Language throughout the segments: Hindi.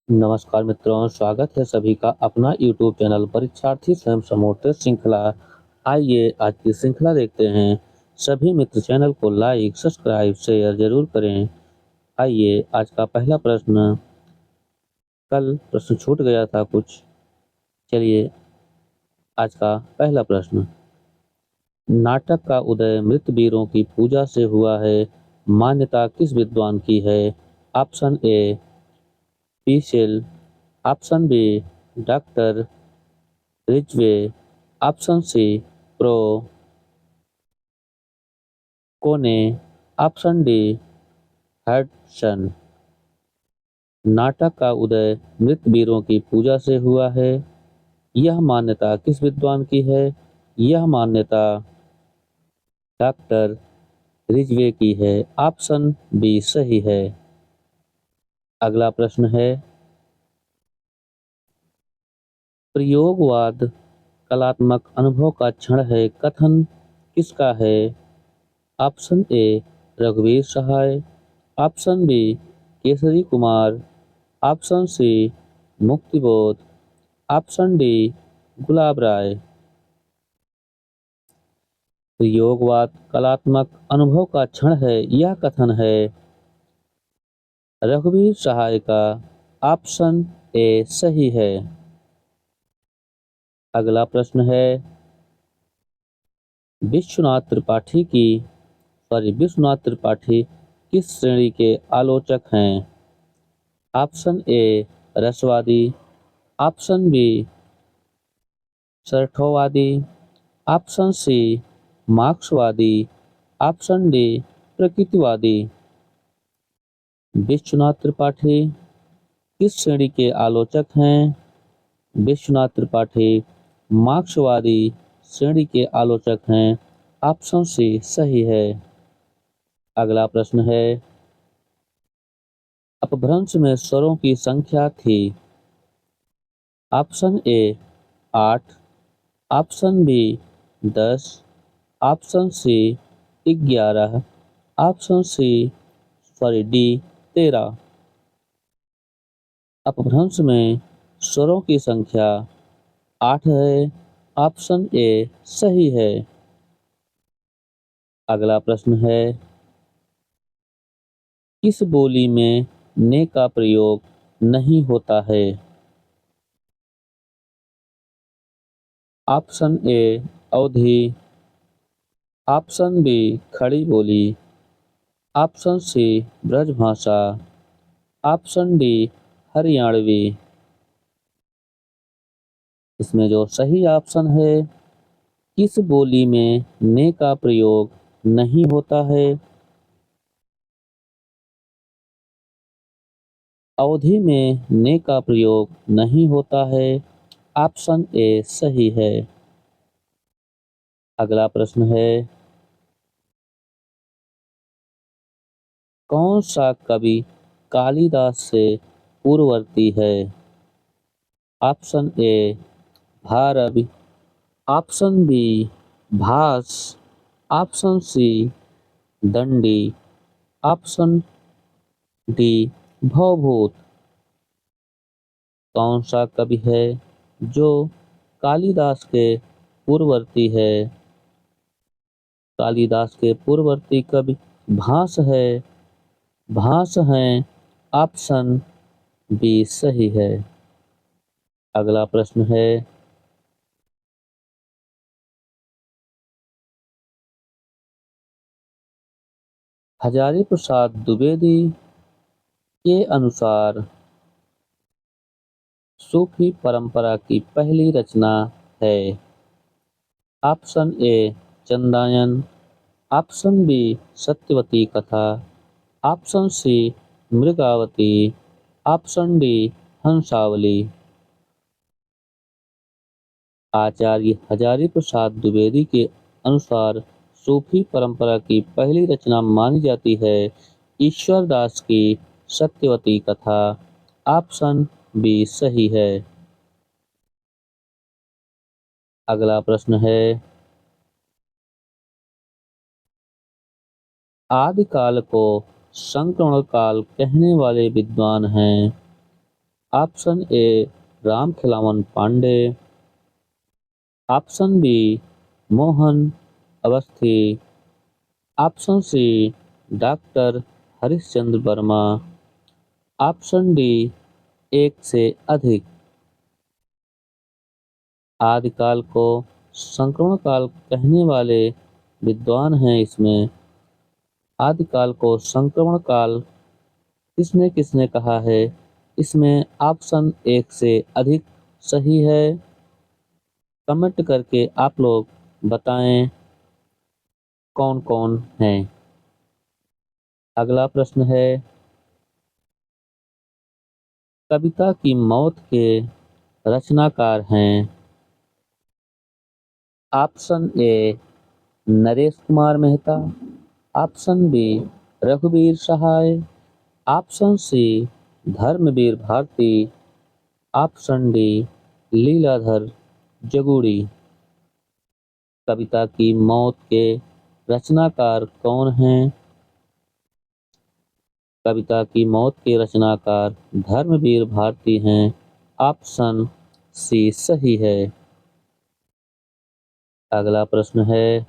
नमस्कार मित्रों, स्वागत है सभी का अपना यूट्यूब चैनल परीक्षार्थी स्वयं समोर्थ श्रृंखला। आइए आज की श्रृंखला देखते हैं। सभी मित्र चैनल को लाइक, सब्सक्राइब, शेयर जरूर करें। आइए आज का पहला प्रश्न, कल प्रश्न छूट गया था कुछ। चलिए आज का पहला प्रश्न, नाटक का उदय मृत वीरों की पूजा से हुआ है, मान्यता किस विद्वान की है? Option A Pischel, option B doctor Ridgeway, option C pro Konow, option D Hudson. नाटक का उदय मृत वीरों की पूजा से हुआ है। यह मान्यता किस विद्वान की है? यह मान्यता डॉक्टर रिजवे की है। ऑप्शन बी सही है। अगला प्रश्न है, प्रयोगवाद कलात्मक अनुभव का क्षण है, कथन किसका है? ऑप्शन ए रघुवीर Sahay, option B Kesari Kumar, option C Muktibodh, option D Gulab Rai. प्रयोगवाद कलात्मक अनुभव का क्षण है, यह कथन है रघुवीर सहाय का। ऑप्शन ए सही है। अगला प्रश्न है, विश्वनाथ त्रिपाठी किस श्रेणी के आलोचक हैं? ऑप्शन ए रसवादी, ऑप्शन बी शरठोवादी, ऑप्शन सी मार्क्सवादी, ऑप्शन डी प्रकृतिवादी। विश्वनाथ त्रिपाठी किस श्रेणी के आलोचक हैं? विश्वनाथ त्रिपाठी मार्क्सवादी श्रेणी के आलोचक हैं। ऑप्शन सी सही है। अगला प्रश्न है, अपभ्रंश में स्वरों की संख्या थी। Option A 8, option B 10, option C 11, option D 13। अपभ्रंश में स्वरों की संख्या 8 है। ऑप्शन ए सही है। अगला प्रश्न है, किस बोली में ने का प्रयोग नहीं होता है? Option A Awadhi, option B Khari Boli, option C Brajbhasha, option D Haryanvi. इसमें जो सही ऑप्शन है, किस बोली में ने का प्रयोग नहीं होता है? अवधि में ने का प्रयोग नहीं होता है। ऑप्शन ए सही है। अगला प्रश्न है, कौन सा कवि कालिदास से पूर्ववर्ती है? Option A Bharavi, option B Bhas, option C Dandi, option D Bhavbhuti. कौन सा कवि है जो कालिदास के पूर्ववर्ती है? कालिदास के पूर्ववर्ती कवि भास है। भास हैं। ऑप्शन बी सही है। अगला प्रश्न है, हजारी प्रसाद द्विवेदी के अनुसार सूफी परंपरा की पहली रचना है। Option A Chandayan, option B Satyavati Katha, option C Mrigavati, option D Hansavali. Acharya Hazari Prasad Dwivedi के अनुसार सूफी परंपरा की पहली रचना मानी जाती है ईश्वर दास की सत्यवती कथा। ऑप्शन बी सही है। अगला प्रश्न है, आदिकाल को संक्रमण काल कहने वाले विद्वान हैं। Option A Ram Khilawan Pandey, option B Mohan Awasthi, option C doctor Harishchandra Verma, option D एक से अधिक। आदिकाल को संक्रमण काल कहने वाले विद्वान हैं इसमें। आदिकाल को संक्रमण काल किसने किसने कहा है? इसमें ऑप्शन एक से अधिक सही है। कमेंट करके आप लोग बताएं कौन कौन हैं। अगला प्रश्न है, कविता की मौत के रचनाकार हैं? Option A Naresh Kumar Mehta, option B रघुवीर Sahay, option C Dharamvir Bharati, option D Leeladhar Jagudi. कविता की मौत के रचनाकार कौन हैं? कविता की मौत के रचनाकार धर्मवीर भारती हैं। ऑप्शन सी सही है। अगला प्रश्न है,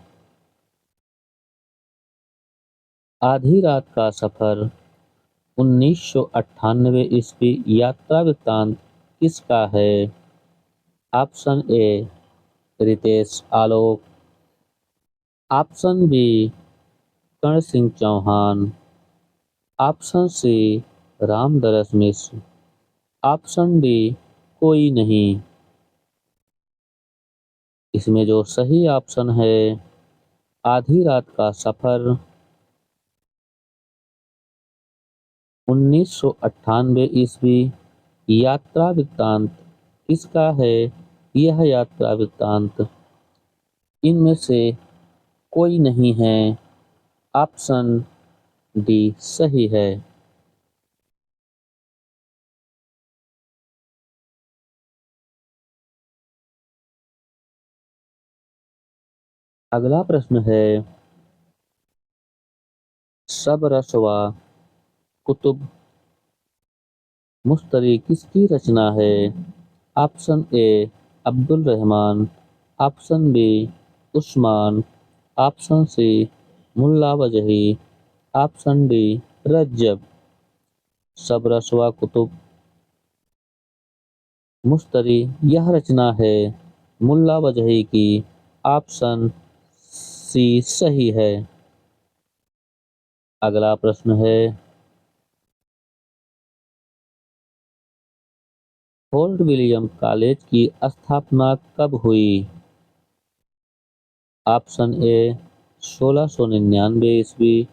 आधी रात का सफर 1998 ईस्वी यात्रा वृत्तांत किसका है? Option A Ritesh Alok, option B Karn Singh Chauhan, option C Ramdaras Mishra, option D कोई नहीं। इसमें जो सही ऑप्शन है, आधी रात का सफर 1998 ईस्वी यात्रा वृत्तांत किसका है? यह यात्रा वृत्तांत इनमें से कोई नहीं है। ऑप्शन डी सही है। अगला प्रश्न है, सब रसवा कुतुब मुश्तरी किसकी रचना है? Option A Abdul Rahman, option B Usman, option C Mulla Wajhi, option D Rajjab. सब रसवा कुतुब मुश्तरी यह रचना है मुल्ला वजही की। ऑप्शन सी सही है। अगला प्रश्न है, फोर्ट विलियम कॉलेज की स्थापना कब हुई? ऑप्शन ए 1699 ईस्वी,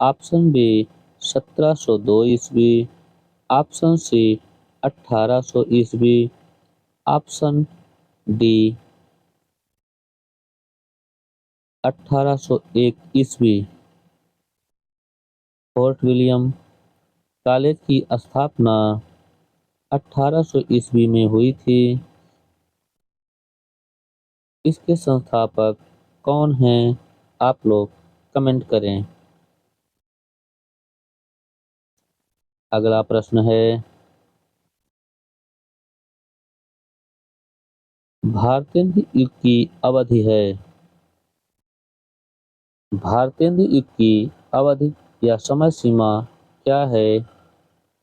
ऑप्शन बी 1702 ईस्वी, ऑप्शन सी 1800 ईस्वी, ऑप्शन डी 1801 ईस्वी। फोर्ट विलियम कॉलेज की स्थापना 1800 ईस्वी में हुई थी। इसके संस्थापक कौन हैं? आप लोग कमेंट करें। अगला प्रश्न है, भारतेंदु युग की अवधि है। भारतेंदु युग की अवधि या समय सीमा क्या है?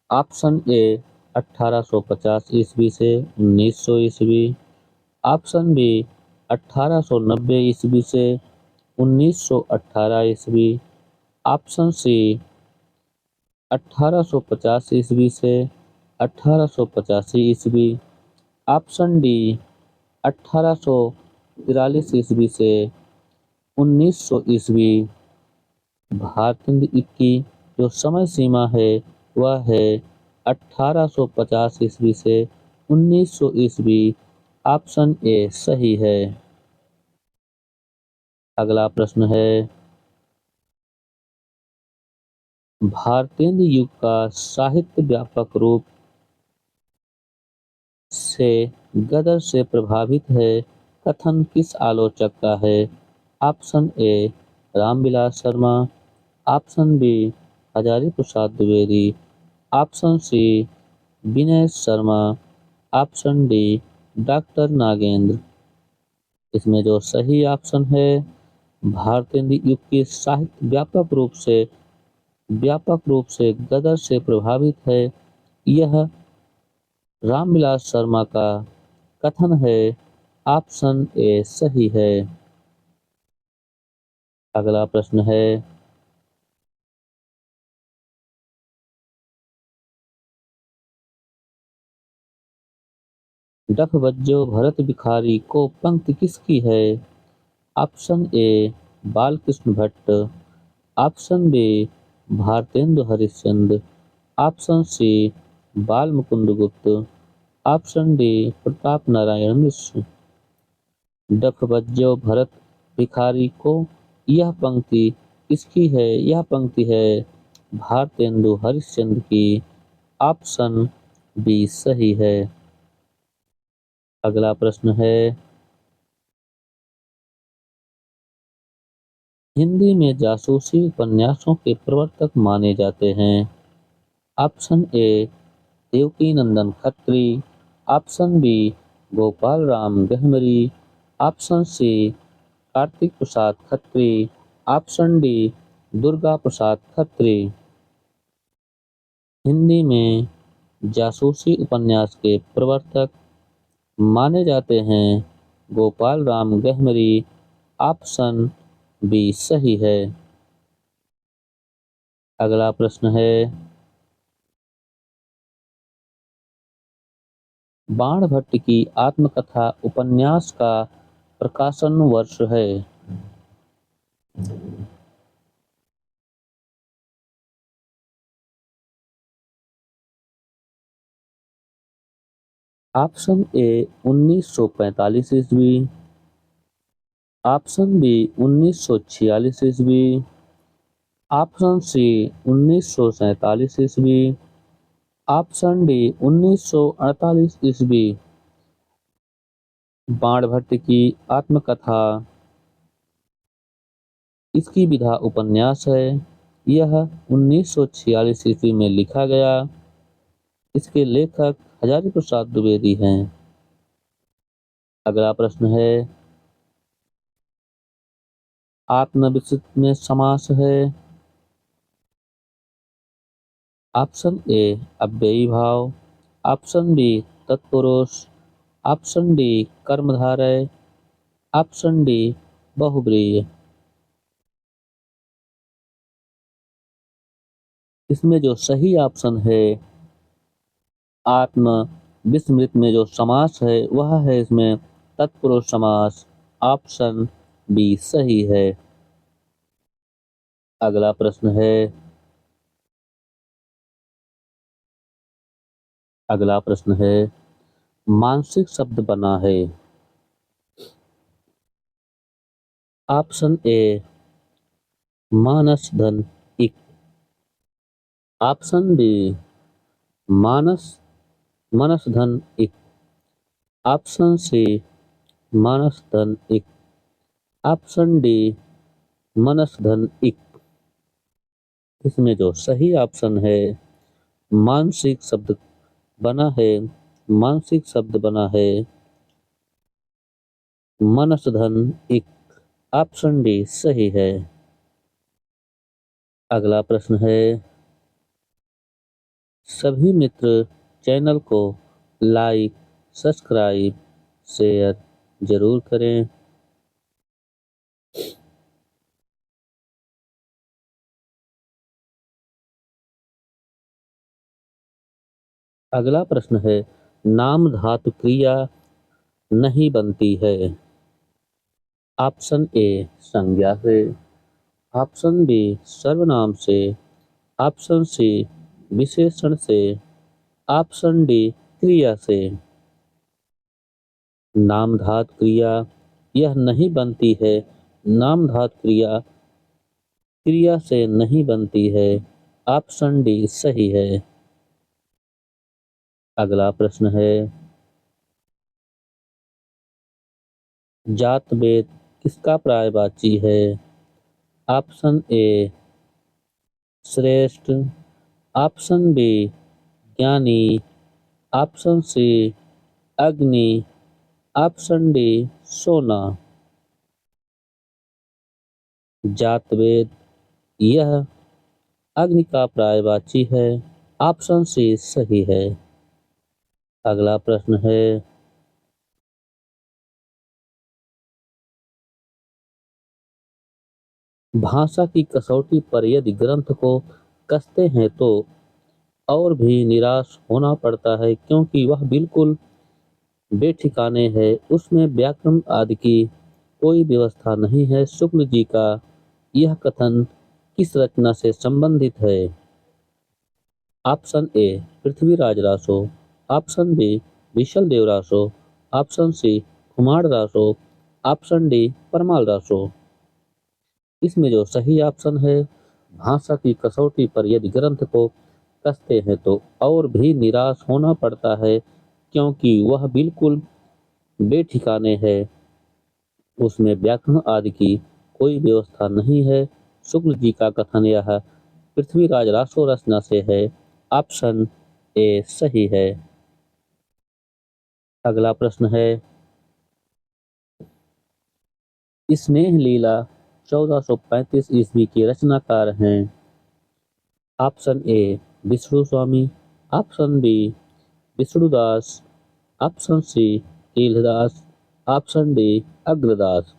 ऑप्शन ए 1850 ईस्वी से 1900 ईस्वी, ऑप्शन बी 1890 ईस्वी से 1918 ईस्वी, ऑप्शन सी 1850 ईस्वी से 1885 ईस्वी, ऑप्शन डी 1843 ईस्वी से 1900 ईस्वी। भारतेंदु युग की जो समय सीमा है वह है 1850 ईस्वी से 1900 ईस्वी। ऑप्शन ए सही है। अगला प्रश्न है, भारतेंदु युग का साहित्य व्यापक रूप से गदर से प्रभावित है कथन किस आलोचक का है? Option A Ramvilas Sharma, option B Hazari Prasad Dwivedi, option C Vinay Sharma, option D doctor Nagendra. इसमें जो सही ऑप्शन है, भारतेंदु युग की साहित्य व्यापक रूप से गदर से प्रभावित है, यह रामविलास शर्मा का कथन है। ऑप्शन ए सही है। अगला प्रश्न है, डफ बज्जो भरत भिखारी को पंक्ति किसकी है? Option A Balkrishna Bhatt, option B Bharatendu Harishchandra, option C Bal Mukund Gupt, option D Pratap Narayan Mishra. डफ बज्जो भरत भिखारी को यह पंक्ति किसकी है? यह पंक्ति है भारतेंदु हरिश्चंद्र की। ऑप्शन बी सही है। अगला प्रश्न है, हिंदी में जासूसी उपन्यासों के प्रवर्तक माने जाते हैं। Option A Devaki Nandan Khatri, option B Gopal Ram Gahmari, option C Kartik Prasad Khatri, option D Durga Prasad Khatri. Hindi में जासूसी उपन्यास के प्रवर्तक माने जाते हैं गोपाल राम गहमरी। ऑप्शन बी सही है। अगला प्रश्न है, बाणभट्ट की आत्मकथा उपन्यास का प्रकाशन वर्ष है? ऑप्शन ए 1945 ईस्वी, ऑप्शन बी 1946 ईस्वी, ऑप्शन सी 1947 ईस्वी, ऑप्शन डी 1948 ईस्वी। बाणभट्ट की आत्मकथा इसकी विधा उपन्यास है। यह 1946 ईस्वी में लिखा गया। इसके लेखक हजारी प्रसाद द्विवेदी हैं। अगला प्रश्न है, आत्मविश्चित में समास है। ऑप्शन ए अव्ययी भाव, ऑप्शन बी तत्पुरुष, ऑप्शन डी कर्मधारय, ऑप्शन डी बहुब्रीहि। इसमें जो सही ऑप्शन है, आत्म विस्मृत में जो समास है वह है इसमें तत्पुरुष समास। ऑप्शन बी सही है। अगला प्रश्न है, मानसिक शब्द बना है। ऑप्शन ए मानस धन इक, ऑप्शन बी मानस मनस धन इक, ऑप्शन सी मानस धन इक, ऑप्शन डी मनस धन इक। इसमें जो सही ऑप्शन है, मानसिक शब्द बना है, मानसिक शब्द बना है मनस धन इक। ऑप्शन डी सही है। अगला प्रश्न है, सभी मित्र चैनल को लाइक, सब्सक्राइब, शेयर जरूर करें। अगला प्रश्न है, नाम धातु क्रिया नहीं बनती है। ऑप्शन ए संज्ञा से, ऑप्शन बी सर्वनाम से, ऑप्शन सी विशेषण से, ऑप्शन डी क्रिया से। नाम धातु क्रिया यह नहीं बनती है। नाम धातु क्रिया क्रिया से नहीं बनती है। ऑप्शन डी सही है। अगला प्रश्न है, जात वेद किसका पर्यायवाची है? ऑप्शन ए श्रेष्ठ, ऑप्शन बी ज्ञानी, ऑप्शन सी अग्नि, ऑप्शन डी सोना। जातवेद, यह अग्नि का पर्यायवाची है। ऑप्शन सी सही है। अगला प्रश्न है, भाषा की कसौटी पर यदि ग्रंथ को कसते हैं तो और भी निराश होना पड़ता है, क्योंकि वह बिल्कुल बेठिकाने है, उसमें व्याकरण आदि की कोई व्यवस्था नहीं है। शुक्ल जी का यह कथन किस रचना से संबंधित है? Option A Prithviraj Raso, option B Visal Dev Raso, option C Kumar Raso, option D Parmal Raso. इसमें जो सही ऑप्शन है, भाषा की कसौटी पर यदि ग्रंथ को कसते हैं तो और भी निराश होना पड़ता है, क्योंकि वह बिल्कुल बेठिकाने है, उसमें व्याकरण आदि की कोई व्यवस्था नहीं है। शुक्ल जी का कथन यह पृथ्वीराज रासो रचना से है। ऑप्शन ए सही है। अगला प्रश्न है, स्नेह लीला 1435 ईस्वी के रचनाकार हैं। Option A Vishnu Swami, option B Vishnudas, option C Keeldas, option D Agradas.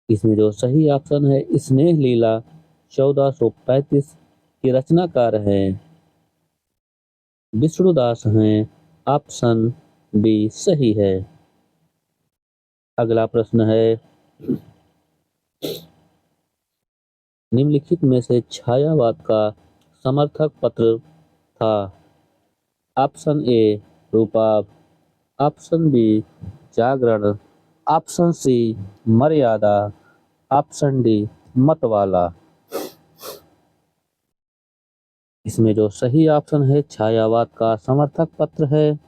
इसमें जो सही ऑप्शन है, स्नेह लीला 1435 के रचनाकार हैं विष्णुदास हैं। ऑप्शन बी सही है। अगला प्रश्न है, निम्नलिखित में से छायावाद का समर्थक पत्र था? Option A Rupabh, option B Jagran, option C Maryada, option D मतवाला। इसमें जो सही ऑप्शन है, छायावाद का समर्थक पत्र है।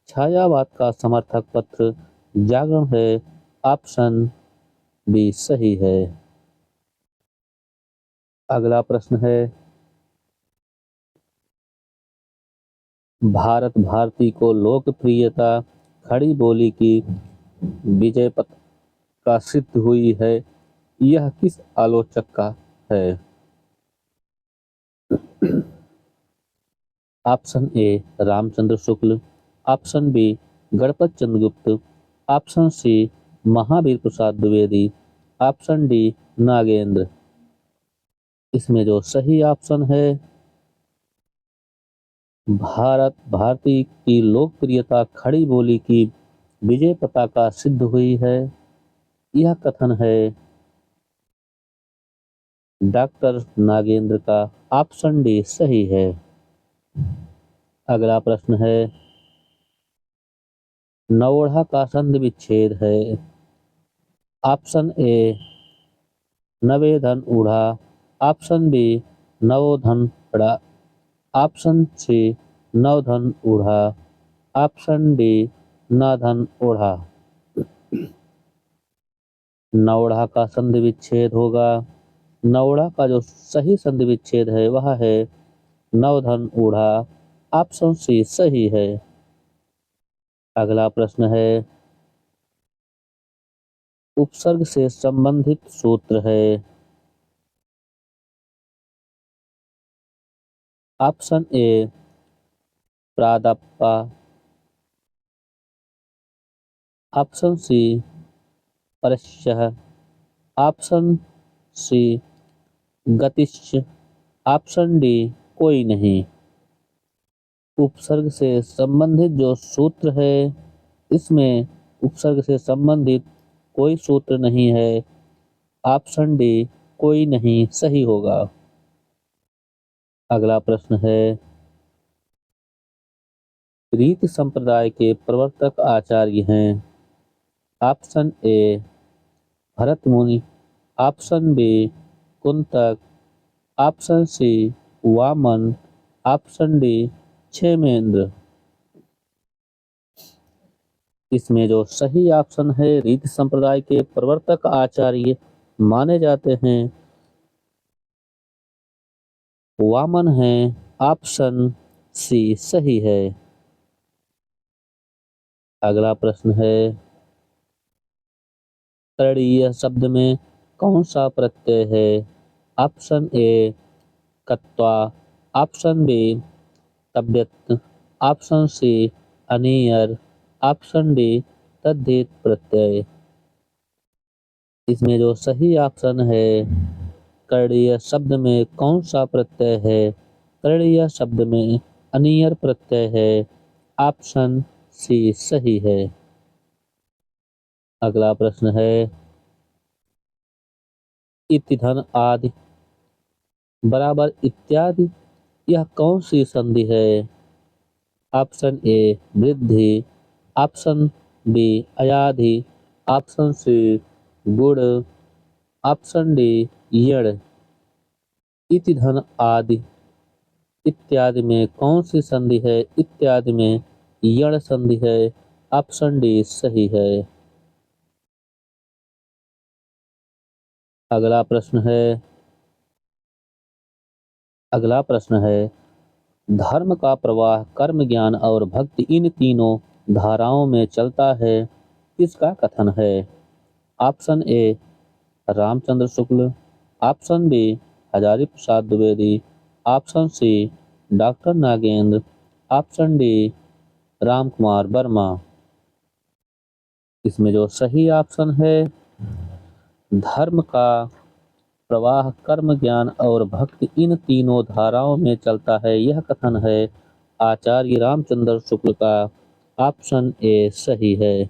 छायावाद का समर्थक पत्र जागरण है। ऑप्शन बी सही है। अगला प्रश्न है, भारत भारती को लोकप्रियता खड़ी बोली की विजय पताका सिद्ध हुई है, यह किस आलोचक का है? Option A Ramchandra Shukla, option B Ganpat Chandra Gupt, option C Mahavir Prasad Dwivedi, option D Nagendra. इसमें जो सही ऑप्शन है, भारत भारती की लोकप्रियता खड़ी बोली की विजय पताका सिद्ध हुई है, यह कथन है डॉक्टर नागेंद्र का। ऑप्शन डी सही है। अगला प्रश्न है, नवोढ़ा का संधि विच्छेद है। ऑप्शन ए नवेधन ऊढ़ा, ऑप्शन बी नवोधन पड़ा, ऑप्शन सी नवधन ऊढ़ा, ऑप्शन डी नाधन ओढ़ा। नवोढ़ा का संधि विच्छेद होगा, नवोढ़ा का जो सही संधि विच्छेद है वह है नवधन ऊढ़ा। ऑप्शन सी सही है। अगला प्रश्न है, उपसर्ग से संबंधित सूत्र है। ऑप्शन ए प्रादाप्पा, ऑप्शन सी परस्यः, ऑप्शन सी गतिश्च, ऑप्शन डी कोई नहीं। उपसर्ग से संबंधित जो सूत्र है, इसमें उपसर्ग से संबंधित कोई सूत्र नहीं है। ऑप्शन डी कोई नहीं सही होगा। अगला प्रश्न है, रीति संप्रदाय के प्रवर्तक आचार्य हैं। Option A Bharat Muni, option B Kuntak, option C Vaman, option D Kshemendra. इसमें जो सही ऑप्शन है, रीति संप्रदाय के प्रवर्तक आचार्य माने जाते हैं वामन हैं। ऑप्शन सी सही है। अगला प्रश्न है, तृतीय शब्द में कौन सा प्रत्यय है? ऑप्शन ए कत्वा, ऑप्शन बी तब्यत, ऑप्शन सी अनियर, ऑप्शन डी तद्धित प्रत्यय। इसमें जो सही ऑप्शन है, करणीय शब्द में कौन सा प्रत्यय है? करणीय शब्द में अनियर प्रत्यय है। ऑप्शन सी सही है। अगला प्रश्न है, इति धन आदि बराबर इत्यादि, यह कौन सी संधि है? ऑप्शन ए वृद्धि, ऑप्शन बी अयाधि, ऑप्शन सी गुण, ऑप्शन डी यण। इति धन आदि इत्यादि में कौन सी संधि है? इत्यादि में यण संधि है। ऑप्शन डी सही है। अगला प्रश्न है, धर्म का प्रवाह कर्म ज्ञान और भक्ति इन तीनों धाराओं में चलता है, किसका कथन है? Option A Ramchandra Shukla, option B Hazari Prasad Dwivedi, option C doctor Nagendra, option D Ram Kumar Verma. इसमें जो सही ऑप्शन है, धर्म का प्रवाह कर्म ज्ञान और भक्ति इन तीनों धाराओं में चलता है, यह कथन है आचार्य रामचंद्र शुक्ल का। ऑप्शन ए सही है।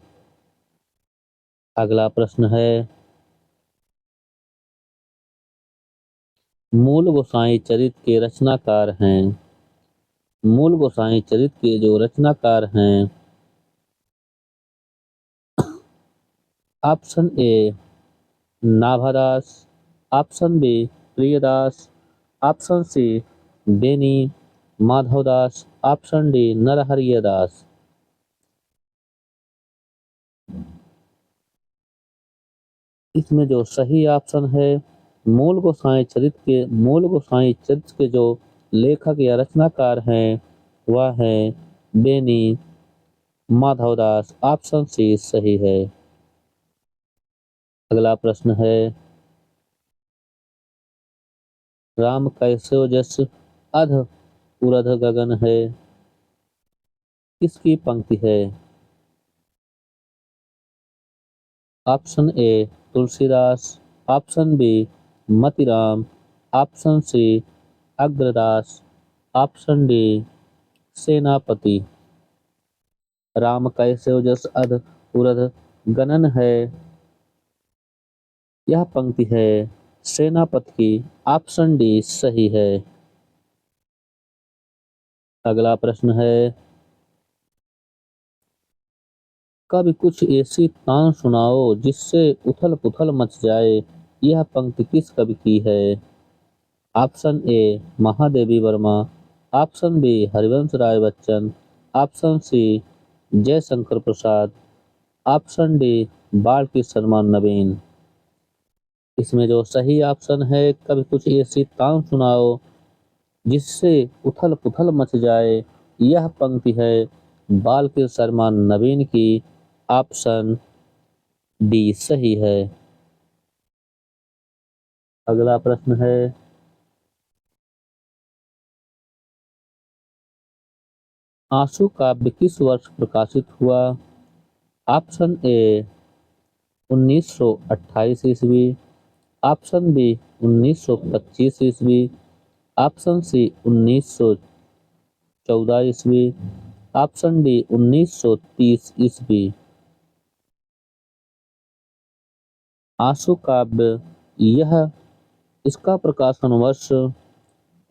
अगला प्रश्न है, मूल गोसाई चरित के रचनाकार हैं। मूल गोसाई चरित के जो रचनाकार हैं, option A Nabhadas, option B Priyadas, option C Beni Madhavdas, option D Narhariya Das. इसमें जो सही ऑप्शन है, मूल गोसाई चरित्र के जो लेखक या रचनाकार हैं वह है बेनी माधवदास। ऑप्शन सी सही है। अगला प्रश्न है, राम कैसो जस अध उरध गगन है, किसकी पंक्ति है? Option A Tulsidas, option B Matiram, option C Agradas, option D Senapati. Ram कैसे जस अध उरध गणन है, यह पंक्ति है सेनापति की। ऑप्शन डी सही है। अगला प्रश्न है, कभी कुछ ऐसी तान सुनाओ जिससे उथल पुथल मच जाए, यह पंक्ति किस कवि की है? Option A Mahadevi Verma, option B Harivansh Rai Bachchan, option C Jaishankar Prasad, option D बाल की सलमान नवीन। इसमें जो सही ऑप्शन है, कभी कुछ ऐसी तान सुनाओ जिससे उथल पुथल मच जाए, यह पंक्ति है बाल के सलमान नवीन की। ऑप्शन डी सही है। अगला प्रश्न है, आंसू काव्य किस वर्ष प्रकाशित हुआ? ऑप्शन ए 1928 ईस्वी, ऑप्शन बी 1925 ईस्वी, ऑप्शन सी 1914 ईस्वी, ऑप्शन डी 1930 ईस्वी। आंसू काव्य यह इसका प्रकाशन वर्ष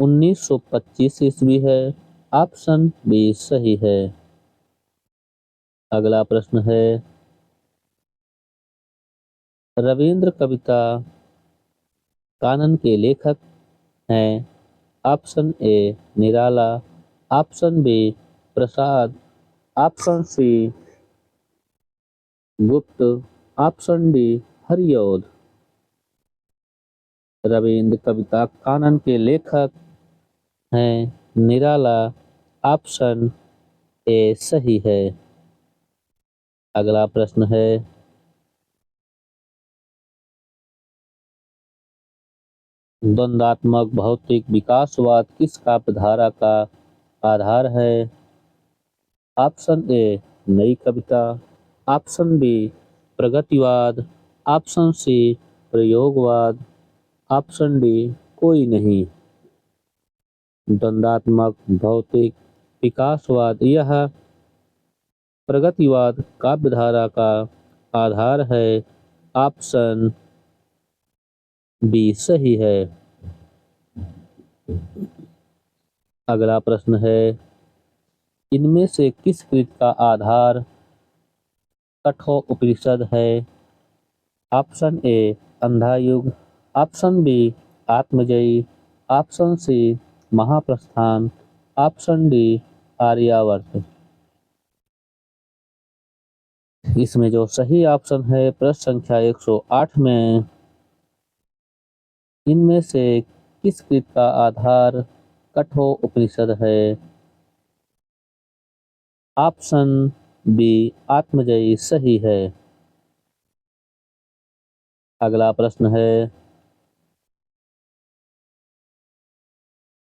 1925 ईस्वी है। ऑप्शन बी सही है। अगला प्रश्न है, रविंद्र कविता कानन के लेखक हैं। Option A Nirala, option B Prasad, option C Gupt, option D Hariaudh. Ravindra Kavita Kanan के लेखक हैं निराला, ऑप्शन ए सही है। अगला प्रश्न है, द्वंद्वात्मक भौतिक विकासवाद किस काव्यधारा का आधार है? ऑप्शन ए नई कविता, ऑप्शन बी प्रगतिवाद, ऑप्शन सी प्रयोगवाद, ऑप्शन डी कोई नहीं। द्वंद्वात्मक भौतिक विकासवाद यह प्रगतिवाद काव्यधारा का आधार है। ऑप्शन बी सही है। अगला प्रश्न है, इनमें से किस कृत का आधार कठोपनिषद है? Option A Andha Yug, option B Atmajayi, option C Mahaprasthan, option D Aryavart. इसमें जो सही ऑप्शन है प्रश्न संख्या 108 में, इनमें से किस कृत का आधार कठोपनिषद है? ऑप्शन बी आत्मजयी सही है। अगला प्रश्न है,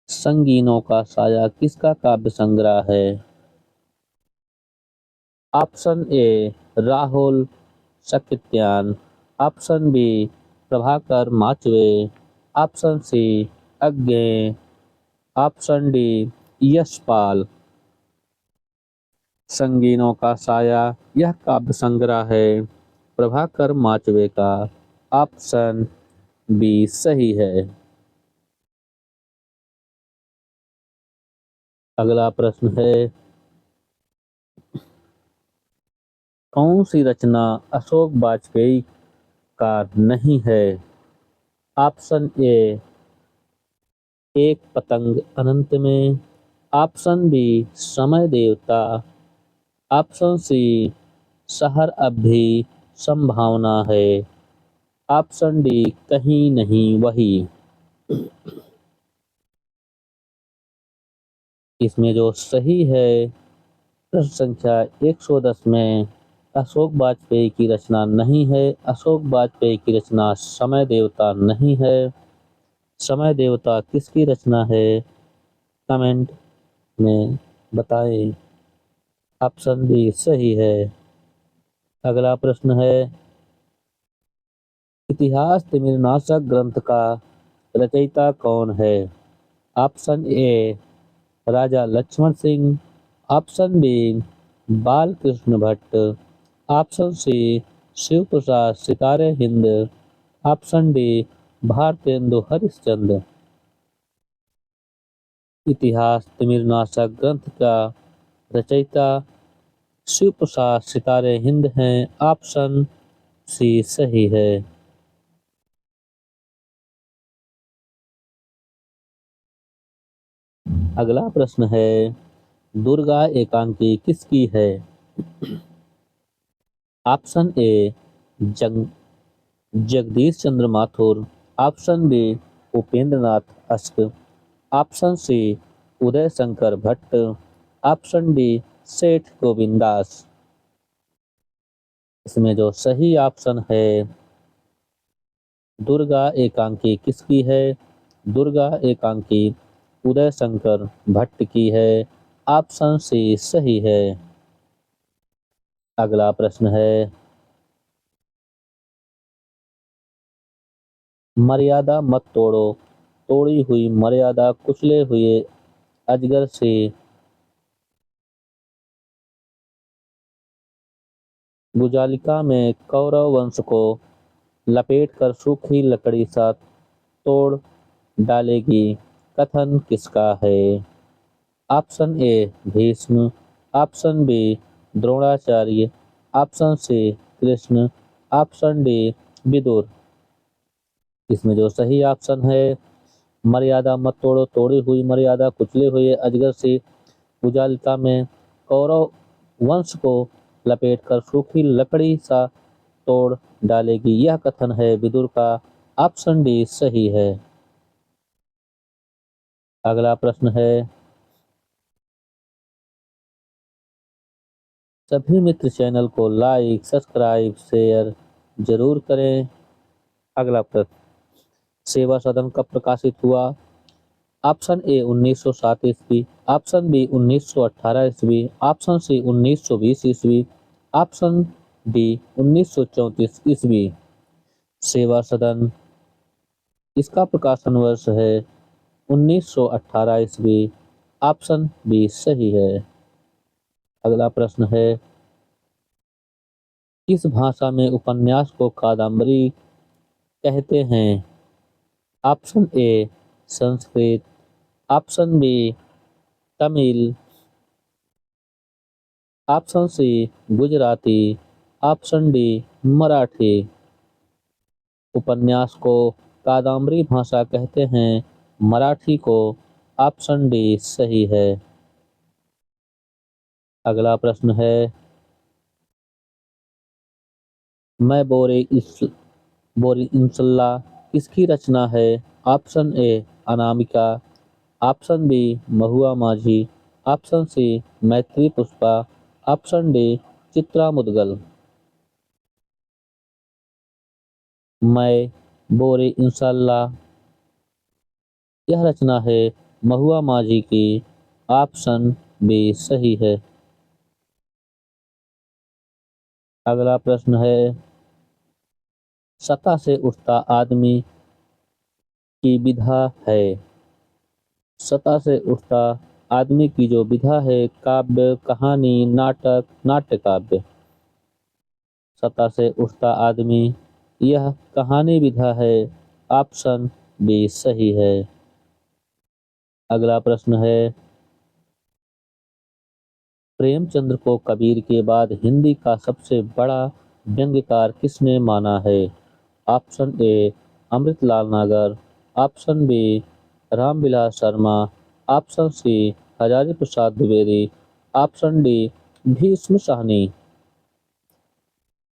संगीनों का साया किसका काव्य संग्रह है? Option A Rahul Sankrityayan, option B Prabhakar Machwe, option C Agyeya, option D Yashpal. संगीनों का साया यह काव्य संग्रह है प्रभाकर माचवे का। ऑप्शन बी सही है। अगला प्रश्न है, कौन सी रचना अशोक वाजपेयी का नहीं है? ऑप्शन ए एक पतंग अनंत में, ऑप्शन बी समय देवता, ऑप्शन सी शहर अब भी संभावना है, ऑप्शन डी कहीं नहीं वही। इसमें जो सही है प्रश्न संख्या 110 में, अशोक वाजपेयी की रचना नहीं है। अशोक वाजपेयी की रचना समय देवता नहीं है। समय देवता किसकी रचना है? कमेंट में बताएं। ऑप्शन बी सही है। अगला प्रश्न है, इतिहास तिमिरनाशक ग्रंथ का रचयिता कौन है? Option A Raja Lakshman Singh, option B Balkrishna Bhatt, option C Shiv Prasad Sitare Hind, option D Bharatendu Harishchandra. Itihas Timirnashak ग्रंथ का रचयिता शिव प्रसाद सितारे हिंद हैं। ऑप्शन सी सही है। अगला प्रश्न है, दुर्गा एकांकी किसकी है? Option A Jagdish Chandra Mathur, option B Upendra Nath Ashk, option C Uday Shankar Bhatt, option D Seth Govindas. इसमें जो सही ऑप्शन है, दुर्गा एकांकी किसकी है? दुर्गा एकांकी उदय शंकर भट्ट की है। ऑप्शन सी सही है। अगला प्रश्न है, मर्यादा मत तोड़ो, तोड़ी हुई मर्यादा कुचले हुए अजगर से गुजालिका में कौरव वंश को लपेटकर सूखी लकड़ी सा तोड़ डालेगी, कथन किसका है? Option A Bhishma, option B Dronacharya, option C Krishna, option D Vidur. इसमें जो सही ऑप्शन है, मर्यादा मत तोड़ो, तोड़ी हुई मर्यादा कुचले हुए अजगर से गुजालिका में कौरव वंश को लपेटकर सूखी लकड़ी सा तोड़ डालेगी, यह कथन है विदुर का। ऑप्शन डी सही है। अगला प्रश्न है, सभी मित्र चैनल को लाइक सब्सक्राइब शेयर जरूर करें। अगला प्रश्न, सेवा सदन कब प्रकाशित हुआ? ऑप्शन ए 1907 ईस्वी, ऑप्शन बी 1918 ईस्वी, ऑप्शन सी 1920 ईस्वी, ऑप्शन डी 1934 ईस्वी। सेवा सदन, इसका प्रकाशन वर्ष है 1918 ईस्वी। ऑप्शन बी सही है। अगला प्रश्न है, किस भाषा में उपन्यास को कादम्बरी कहते हैं? Option A Sanskrit, option B Tamil, option C Gujarati, option D Marathi. उपन्यास को कादम्बरी भाषा कहते हैं मराठी को। ऑप्शन डी सही है। अगला प्रश्न है, मैं बोरी इंसल्ला किसकी रचना है? Option A Anamika, option B Mahua Majhi, option C Maitreyi Pushpa, option D Chitra Mudgal. मैं बोरे इंशाल्लाह, यह रचना है महुआ माझी की। ऑप्शन बी सही है। अगला प्रश्न है, सत्ता से उठता आदमी की विधा है। सत्ता से उठता आदमी की जो विधा है, काव्य, कहानी, नाटक, नाट्य काव्य। सत्ता से उठता आदमी, यह कहानी विधा है। ऑप्शन बी सही है। अगला प्रश्न है, प्रेमचंद्र को कबीर के बाद हिंदी का सबसे बड़ा व्यंग्यकार किसने माना है? Option A Amritlal Nagar, option B Ramvilas Sharma, option C Hazari Prasad Dwivedi, option D Bhisham Sahni.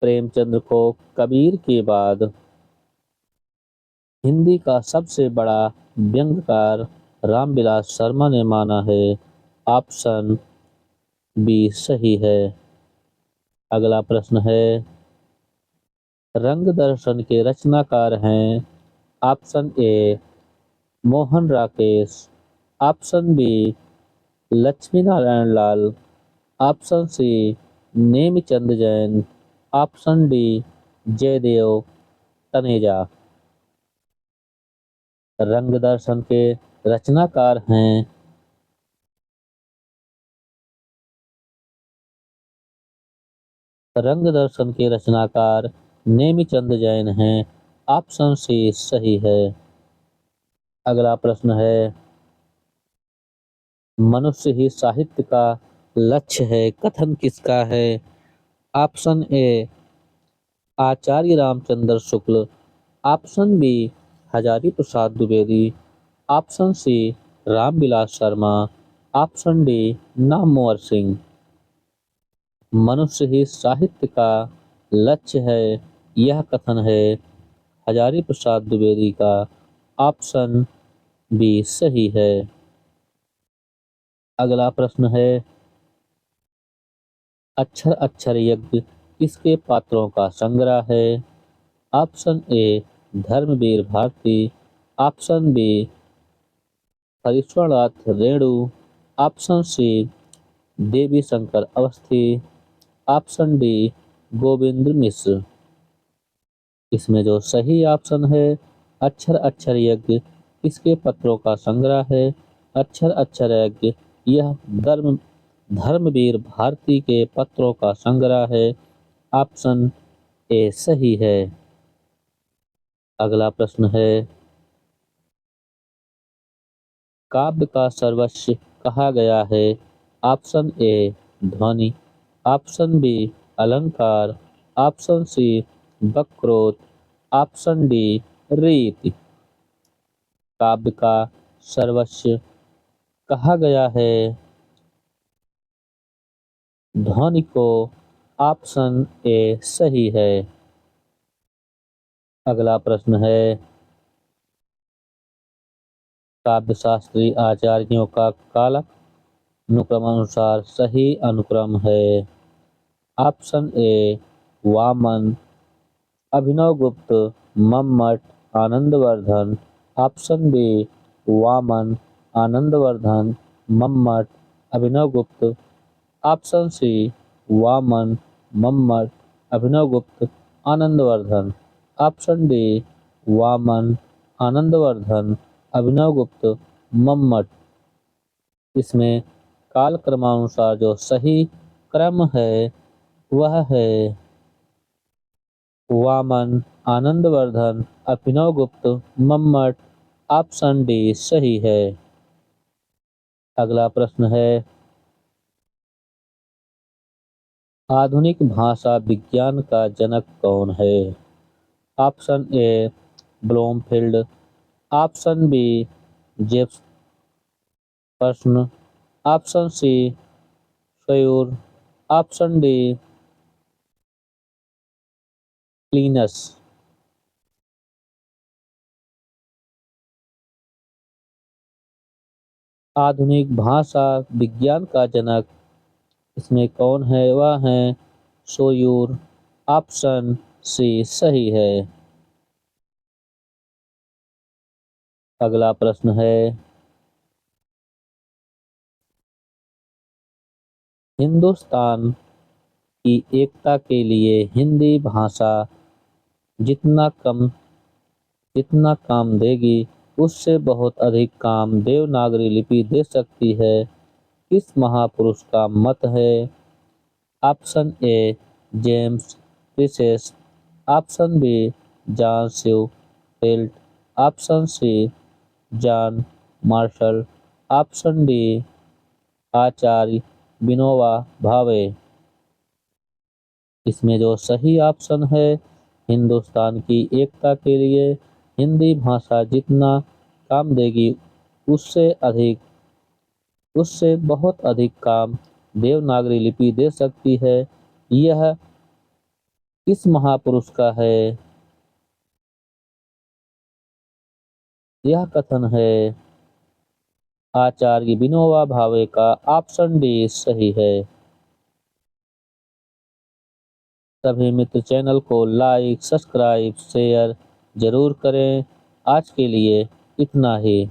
Premchand को कबीर के बाद हिंदी का सबसे बड़ा व्यंग्यकार रामविलास शर्मा ने माना है। ऑप्शन बी सही है। अगला प्रश्न है, रंग दर्शन के रचनाकार हैं। Option A Mohan Rakesh, option B Lakshmi Narayan Lal, option C Nemichand Jain, option D Jaidev Taneja. Rang Darshan के रचनाकार हैं रंग दर्शन के रचनाकार नेमिचंद जैन हैं। ऑप्शन सी सही है। अगला प्रश्न है, मनुष्य ही साहित्य का लक्ष्य है, कथन किसका है? Option A Acharya Ramchandra Shukla, option B Hazari Prasad Dwivedi, option C Ramvilas Sharma, option D Namvar Singh. मनुष्य ही साहित्य का लक्ष्य है, यह कथन है हजारी प्रसाद द्विवेदी का। ऑप्शन बी सही है। अगला प्रश्न है, अक्षर अक्षर यज्ञ किसके पात्रों का संग्रह है? Option A Dharamvir Bharati, option B Phanishwarnath Renu, option C Devi Shankar Awasthi, option D Govind Mishra. इसमें जो सही ऑप्शन है, अक्षर अक्षर यज्ञ किसके पत्रों का संग्रह है? अक्षर अक्षर यज्ञ यह धर्मवीर भारती के पत्रों का संग्रह है। ऑप्शन ए सही है। अगला प्रश्न है, काव्य का सर्वस्व कहा गया है। ऑप्शन ए ध्वनि, ऑप्शन बी अलंकार, ऑप्शन सी वक्रोक्त, ऑप्शन डी रीति। काव्य का सर्वस्व कहा गया है ध्वनि को। ऑप्शन ए सही है। अगला प्रश्न है, काव्य शास्त्री आचार्यों का कालक अनुक्रम अनुसार सही अनुक्रम है। ऑप्शन ए वामन, अभिनव गुप्त, मम्मट, आनंदवर्धन। ऑप्शन बी वामन, आनंदवर्धन, मम्मट, अभिनव गुप्त। ऑप्शन सी वामन, मम्मट, अभिनव गुप्त, आनंदवर्धन। ऑप्शन डी वामन, आनंदवर्धन, अभिनव गुप्त, मम्मट। इसमें काल क्रमानुसार जो सही क्रम है वह है वामन, आनंदवर्धन, अभिनव गुप्त, मम्मट। ऑप्शन डी सही है। अगला प्रश्न है, आधुनिक भाषा विज्ञान का जनक कौन है? Option A Bloomfield, option B Jefferson, option C Saussure, option D Cleanthes. आधुनिक भाषा विज्ञान का जनक इसमें कौन है? वह है सोयूर। ऑप्शन सी सही है। अगला प्रश्न है, हिंदुस्तान की एकता के लिए हिंदी भाषा जितना कम जितना काम देगी उससे बहुत अधिक काम देवनागरी लिपि दे सकती है, किस महापुरुष का मत है? Option A James Prinsep, option B John स्यूफील्ड, option C John Marshall, option D Acharya Vinoba Bhave. इसमें जो सही ऑप्शन है, हिंदुस्तान की एकता के लिए हिंदी भाषा जितना काम देगी उससे बहुत अधिक काम देवनागरी लिपि दे सकती है। यह किस महापुरुष का है? यह कथन है आचार्य विनोबा भावे का। ऑप्शन डी सही है। सभी मित्र चैनल को लाइक, सब्सक्राइब, शेयर जरूर करें। आज के लिए इतना ही।